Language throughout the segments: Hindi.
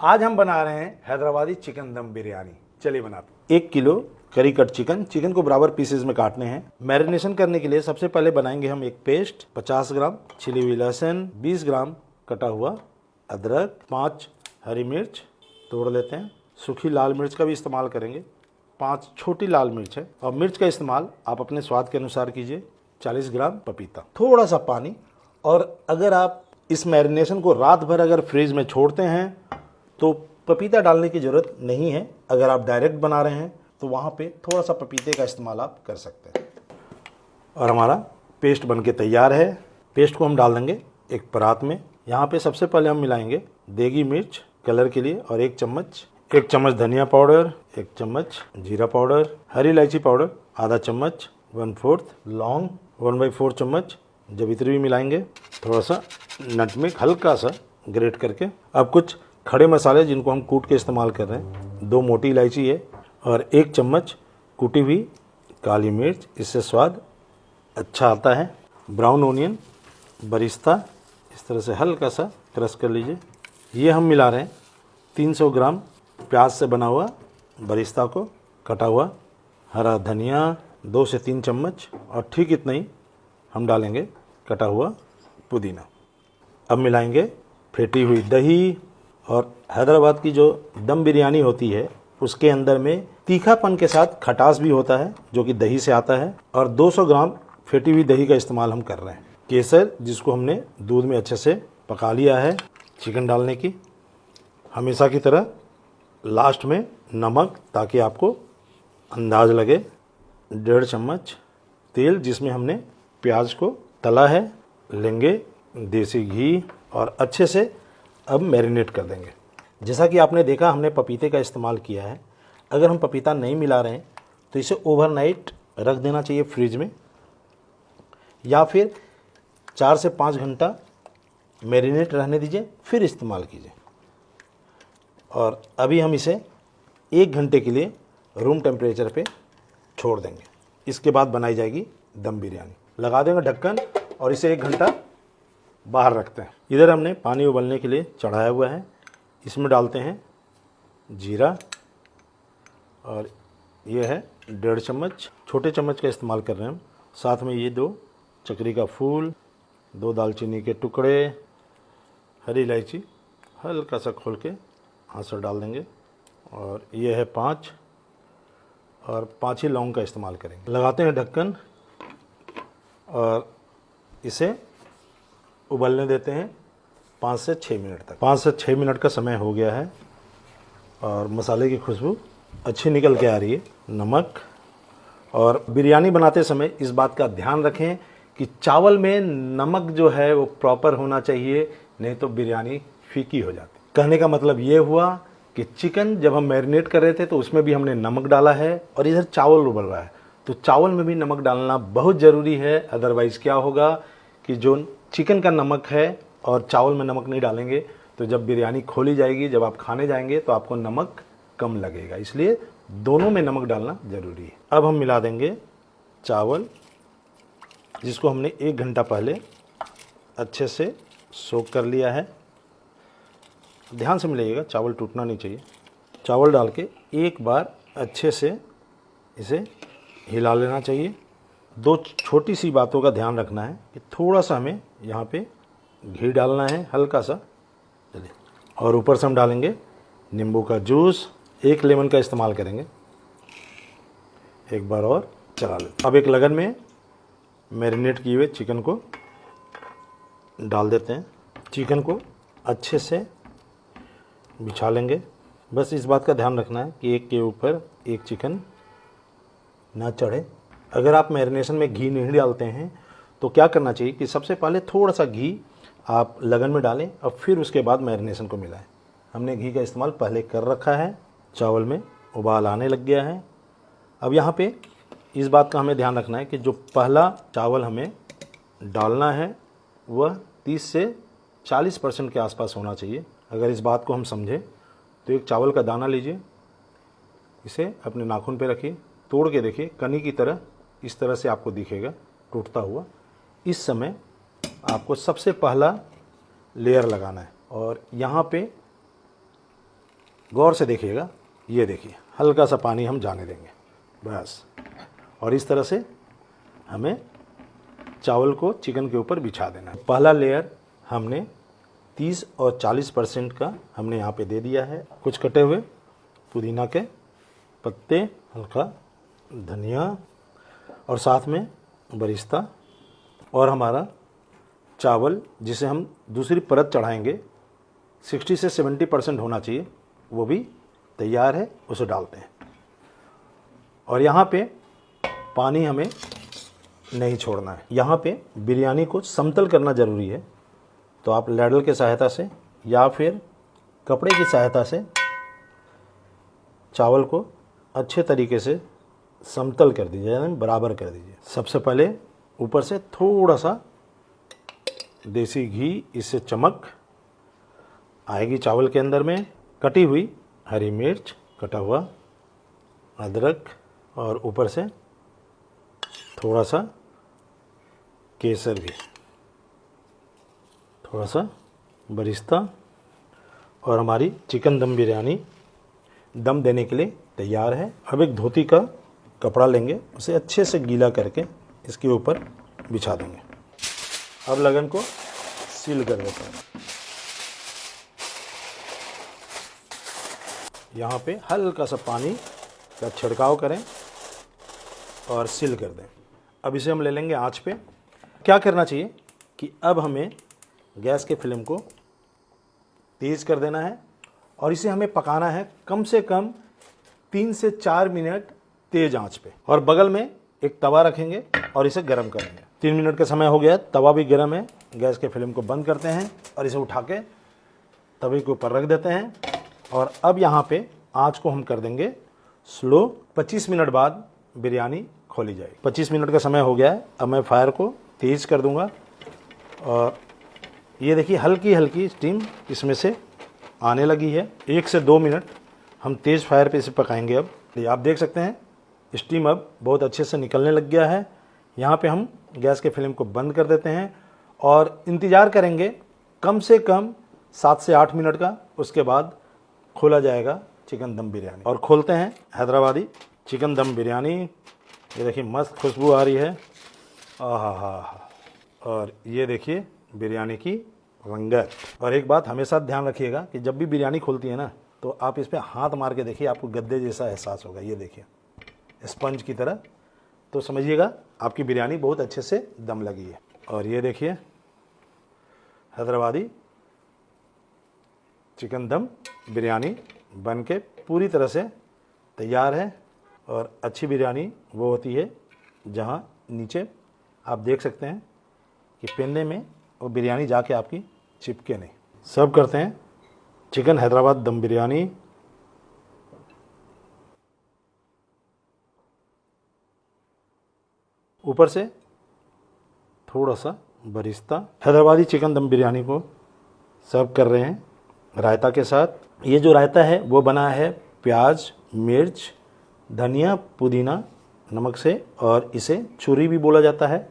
आज हम बना रहे हैं हैदराबादी चिकन दम बिरयानी। चलिए बनाते हैं। 1 किलो करी कट चिकन को बराबर पीसेस में काटने हैं। मैरिनेशन करने के लिए सबसे पहले बनाएंगे हम एक पेस्ट, 50 ग्राम छिली हुई लहसुन, 20 ग्राम कटा हुआ अदरक, 5 हरी मिर्च तोड़ लेते हैं। सूखी लाल मिर्च का भी इस्तेमाल करेंगे, 5 छोटी लाल मिर्च है। और मिर्च का इस्तेमाल आप अपने स्वाद के अनुसार कीजिए। 40 ग्राम पपीता, थोड़ा सा पानी। और अगर आप इस मैरिनेशन को रात भर अगर फ्रिज में छोड़ते हैं तो पपीता डालने की ज़रूरत नहीं है। अगर आप डायरेक्ट बना रहे हैं तो वहाँ पे थोड़ा सा पपीते का इस्तेमाल आप कर सकते हैं। और हमारा पेस्ट बनके तैयार है। पेस्ट को हम डाल देंगे एक परात में। यहाँ पे सबसे पहले हम मिलाएंगे देगी मिर्च कलर के लिए और 1 चम्मच धनिया पाउडर, 1 चम्मच जीरा पाउडर, हरी इलायची पाउडर आधा चम्मच, 1/4 लौंग, 1/4 चम्मच जवित्री भी मिलाएंगे, थोड़ा सा नटमेग हल्का सा ग्रेट करके। अब कुछ खड़े मसाले जिनको हम कूट के इस्तेमाल कर रहे हैं। 2 मोटी इलायची है और 1 चम्मच कूटी हुई काली मिर्च, इससे स्वाद अच्छा आता है। ब्राउन ओनियन, बरिस्ता इस तरह से हल्का सा क्रश कर लीजिए। ये हम मिला रहे हैं 300 ग्राम प्याज से बना हुआ बरिस्ता को, कटा हुआ हरा धनिया 2 से 3 चम्मच और ठीक इतना ही हम डालेंगे कटा हुआ पुदीना। अब मिलाएंगे फेंटी हुई दही। और हैदराबाद की जो दम बिरयानी होती है उसके अंदर में तीखापन के साथ खटास भी होता है जो कि दही से आता है। और 200 ग्राम फेंटी हुई दही का इस्तेमाल हम कर रहे हैं। केसर जिसको हमने दूध में अच्छे से पका लिया है। चिकन डालने की हमेशा की तरह लास्ट में नमक, ताकि आपको अंदाज लगे। 1.5 चम्मच तेल जिसमें हमने प्याज को तला है लेंगे, देसी घी और अच्छे से अब मैरिनेट कर देंगे। जैसा कि आपने देखा हमने पपीते का इस्तेमाल किया है। अगर हम पपीता नहीं मिला रहे हैं तो इसे ओवरनाइट रख देना चाहिए फ्रिज में, या फिर 4 से 5 घंटा मैरिनेट रहने दीजिए, फिर इस्तेमाल कीजिए। और अभी हम इसे 1 घंटे के लिए रूम टेम्परेचर पे छोड़ देंगे। इसके बाद बनाई जाएगी दम बिरयानी। लगा देंगे ढक्कन और इसे 1 घंटा बाहर रखते हैं। इधर हमने पानी उबलने के लिए चढ़ाया हुआ है। इसमें डालते हैं जीरा और ये है 1.5 चम्मच, छोटे चम्मच का इस्तेमाल कर रहे हैं हम। साथ में ये 2 चक्री का फूल, 2 दालचीनी के टुकड़े, हरी इलायची हल्का सा खोल के हाथ से डाल देंगे। और ये है 5 और 5 ही लौंग का इस्तेमाल करेंगे। लगाते हैं ढक्कन और इसे उबलने देते हैं 5 से 6 मिनट तक। 5 से 6 मिनट का समय हो गया है और मसाले की खुशबू अच्छी निकल के आ रही है। नमक, और बिरयानी बनाते समय इस बात का ध्यान रखें कि चावल में नमक जो है वो प्रॉपर होना चाहिए, नहीं तो बिरयानी फीकी हो जाती। कहने का मतलब ये हुआ कि चिकन जब हम मैरिनेट कर रहे थे तो उसमें भी हमने नमक डाला है और इधर चावल उबल रहा है तो चावल में भी नमक डालना बहुत ज़रूरी है। अदरवाइज़ क्या होगा कि जो चिकन का नमक है और चावल में नमक नहीं डालेंगे तो जब बिरयानी खोली जाएगी, जब आप खाने जाएंगे तो आपको नमक कम लगेगा। इसलिए दोनों में नमक डालना ज़रूरी है। अब हम मिला देंगे चावल जिसको हमने 1 घंटा पहले अच्छे से सोक कर लिया है। ध्यान से मिलाइएगा, चावल टूटना नहीं चाहिए। चावल डाल के एक बार अच्छे से इसे हिला लेना चाहिए। 2 छोटी सी बातों का ध्यान रखना है कि थोड़ा सा हमें यहाँ पे घी डालना है, हल्का सा। चलिए, और ऊपर से हम डालेंगे नींबू का जूस, 1 लेमन का इस्तेमाल करेंगे। एक बार और चला लेते। अब एक लगन में मैरिनेट किए हुए चिकन को डाल देते हैं। चिकन को अच्छे से बिछा लेंगे। बस इस बात का ध्यान रखना है कि एक के ऊपर एक चिकन ना चढ़े। अगर आप मैरिनेशन में घी नहीं डालते हैं तो क्या करना चाहिए कि सबसे पहले थोड़ा सा घी आप लगन में डालें और फिर उसके बाद मैरिनेशन को मिलाएं। हमने घी का इस्तेमाल पहले कर रखा है। चावल में उबाल आने लग गया है। अब यहाँ पे इस बात का हमें ध्यान रखना है कि जो पहला चावल हमें डालना है वह 30 से 40% के आसपास होना चाहिए। अगर इस बात को हम समझें तो एक चावल का दाना लीजिए, इसे अपने नाखून पे रखिए, तोड़ के देखिए, कनी की तरह इस तरह से आपको दिखेगा टूटता हुआ। इस समय आपको सबसे पहला लेयर लगाना है और यहाँ पे गौर से देखिएगा, ये देखिए हल्का सा पानी हम जाने देंगे बस। और इस तरह से हमें चावल को चिकन के ऊपर बिछा देना है। पहला लेयर हमने 30 और 40% का हमने यहाँ पे दे दिया है। कुछ कटे हुए पुदीना के पत्ते, हल्का धनिया और साथ में बरिस्ता, और हमारा चावल जिसे हम दूसरी परत चढ़ाएंगे 60 से 70% होना चाहिए, वो भी तैयार है, उसे डालते हैं। और यहाँ पे पानी हमें नहीं छोड़ना है। यहाँ पे बिरयानी को समतल करना ज़रूरी है, तो आप लैडल की सहायता से या फिर कपड़े की सहायता से चावल को अच्छे तरीके से समतल कर दीजिए, यानी बराबर कर दीजिए। सबसे पहले ऊपर से थोड़ा सा देसी घी, इससे चमक आएगी चावल के अंदर में। कटी हुई हरी मिर्च, कटा हुआ अदरक, और ऊपर से थोड़ा सा केसर भी, थोड़ा सा बरिस्ता, और हमारी चिकन दम बिरयानी दम देने के लिए तैयार है। अब एक धोती का कपड़ा लेंगे, उसे अच्छे से गीला करके इसके ऊपर बिछा देंगे। अब लगन को सील कर देते हैं। यहाँ पे हल्का सा पानी का छिड़काव करें और सील कर दें। अब इसे हम ले लेंगे आंच पे। क्या करना चाहिए कि अब हमें गैस के फ्लेम को तेज़ कर देना है और इसे हमें पकाना है कम से कम 3 से 4 मिनट तेज़ आंच पे। और बगल में एक तवा रखेंगे और इसे गर्म करेंगे। 3 मिनट का समय हो गया, तवा भी गर्म है। गैस के फ्लेम को बंद करते हैं और इसे उठा के तवे के ऊपर रख देते हैं। और अब यहाँ पे आंच को हम कर देंगे स्लो। 25 मिनट बाद बिरयानी खोली जाएगी। 25 मिनट का समय हो गया है। अब मैं फायर को तेज़ कर दूंगा और ये देखिए हल्की हल्की स्टीम इसमें से आने लगी है। 1 से 2 मिनट हम तेज़ फायर पे इसे पकाएंगे। अब आप देख सकते हैं स्टीम अब बहुत अच्छे से निकलने लग गया है। यहाँ पे हम गैस के फ्लेम को बंद कर देते हैं और इंतज़ार करेंगे कम से कम 7 से 8 मिनट का। उसके बाद खोला जाएगा चिकन दम बिरयानी। और खोलते हैं हैदराबादी चिकन दम बिरयानी। ये देखिए मस्त खुशबू आ रही है, आहा। और ये देखिए बिरयानी की रंगत। और एक बात हमेशा ध्यान रखिएगा कि जब भी बिरयानी खोलती है ना, तो आप इस पर हाथ मार के देखिए, आपको गद्दे जैसा एहसास होगा। ये देखिए स्पंज की तरह, तो समझिएगा आपकी बिरयानी बहुत अच्छे से दम लगी है। और ये देखिए हैदराबादी चिकन दम बिरयानी बन के पूरी तरह से तैयार है। और अच्छी बिरयानी वो होती है जहाँ नीचे आप देख सकते हैं कि पेंदे में वो बिरयानी जाके आपकी चिपके नहीं। सर्व करते हैं चिकन हैदराबाद दम बिरयानी। ऊपर से थोड़ा सा बरिस्ता। हैदराबादी चिकन दम बिरयानी को सर्व कर रहे हैं रायता के साथ। ये जो रायता है वो बना है प्याज, मिर्च, धनिया, पुदीना, नमक से, और इसे छुरी भी बोला जाता है,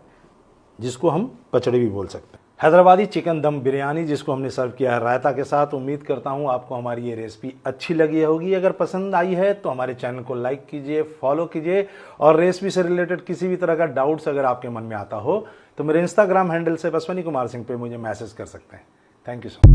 जिसको हम पचड़ी भी बोल सकते हैं। हैदराबादी चिकन दम बिरयानी जिसको हमने सर्व किया है रायता के साथ। उम्मीद करता हूँ आपको हमारी ये रेसिपी अच्छी लगी होगी। अगर पसंद आई है तो हमारे चैनल को लाइक कीजिए, फॉलो कीजिए, और रेसिपी से रिलेटेड किसी भी तरह का डाउट्स अगर आपके मन में आता हो तो मेरे इंस्टाग्राम हैंडल से अश्विनी कुमार सिंह पे मुझे मैसेज कर सकते हैं। Thank you so much.